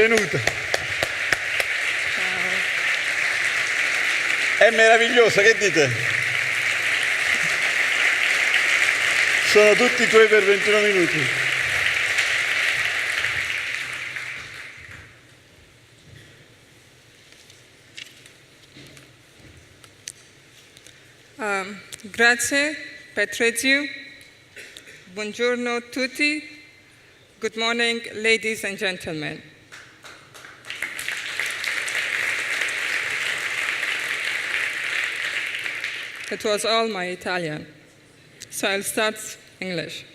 benvenuta. È meravigliosa, che dite? Sono tutti tuoi per 21 minuti. Grazie, Patrizio. Buongiorno a tutti. Good morning, ladies and gentlemen. It was all my Italian, so I'll start English.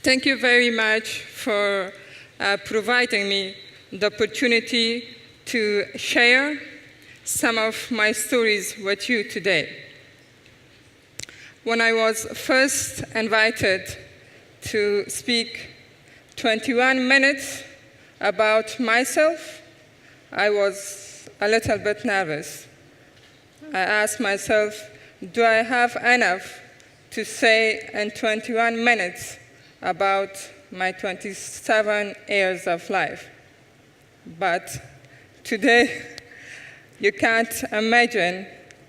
Thank you very much for providing me the opportunity to share some of my stories with you today. When I was first invited to speak 21 minutes about myself, I was a little bit nervous. I asked myself, do I have enough to say in 21 minutes about my 27 years of life? But today, you can't imagine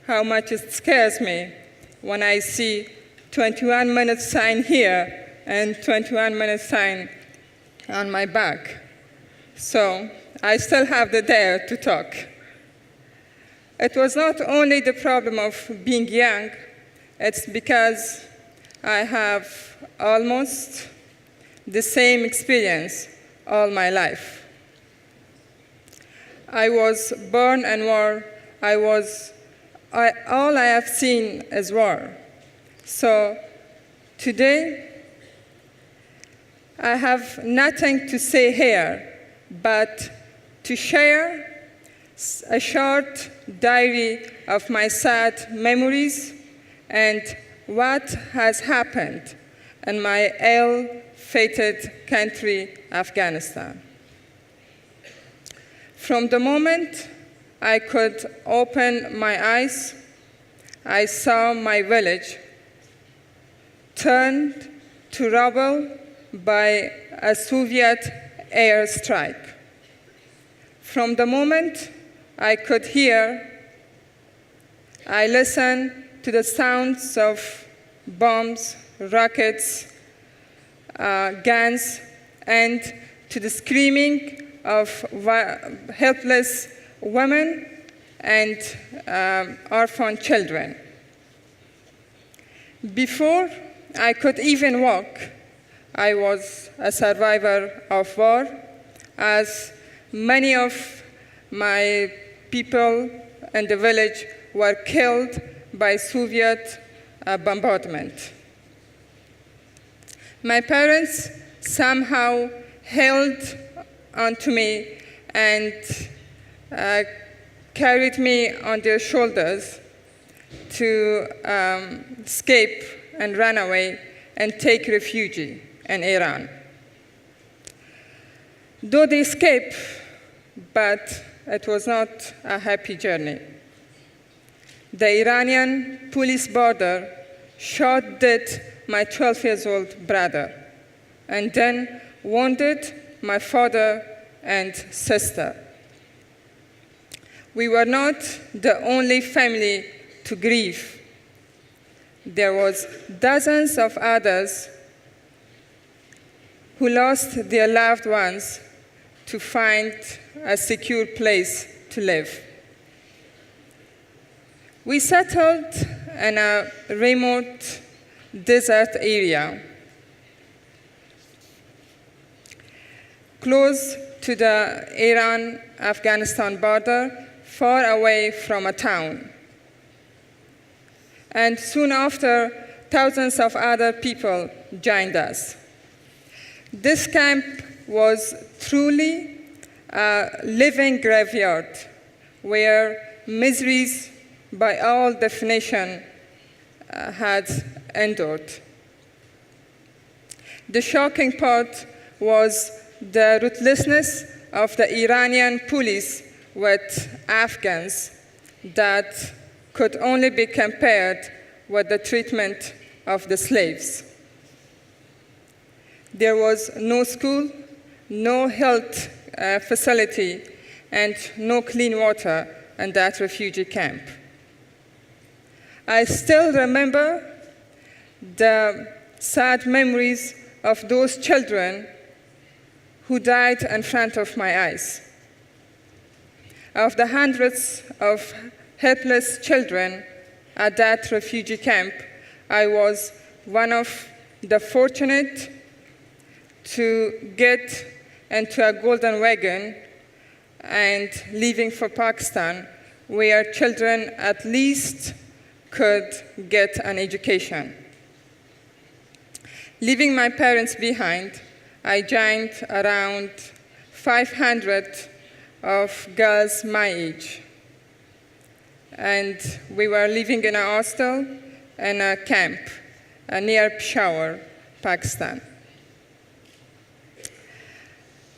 how much it scares me when I see 21 minutes sign here and 21 minutes sign on my back. So I still have the dare to talk. It was not only the problem of being young, it's because I have almost the same experience all my life. I was born in war. All I have seen is war. So today, I have nothing to say here, but to share a short diary of my sad memories and what has happened in my ill-fated country, Afghanistan. From the moment I could open my eyes, I saw my village turned to rubble by a Soviet airstrike. From the moment I could hear, I listened to the sounds of bombs, rockets, guns, and to the screaming of helpless women and orphan children. Before I could even walk, I was a survivor of war, as many of my people in the village were killed by Soviet bombardment. My parents somehow held onto me and carried me on their shoulders to escape and run away and take refuge in Iran. Though they escaped, but it was not a happy journey. The Iranian police border shot dead my 12-year-old brother and then wounded my father and sister. We were not the only family to grieve. There was dozens of others who lost their loved ones to find a secure place to live. We settled in a remote desert area close to the Iran-Afghanistan border, far away from a town. And soon after, thousands of other people joined us. This camp was truly a living graveyard where miseries by all definition had endured. The shocking part was the ruthlessness of the Iranian police with Afghans that could only be compared with the treatment of the slaves. There was no school, no health facility and no clean water in that refugee camp. I still remember the sad memories of those children who died in front of my eyes. Of the hundreds of helpless children at that refugee camp, I was one of the fortunate to get into a golden wagon and leaving for Pakistan, where children at least could get an education. Leaving my parents behind, I joined around 500 of girls my age. And we were living in a hostel in a camp near Peshawar, Pakistan.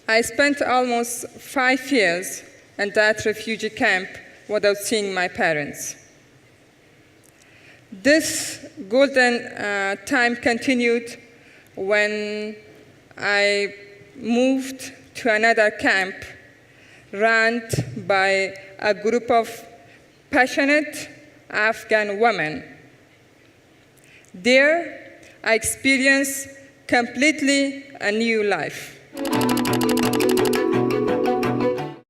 I spent almost 5 years in that refugee camp without seeing my parents. This golden time continued when I moved to another camp run by a group of passionate Afghan women. There, I experienced completely a new life.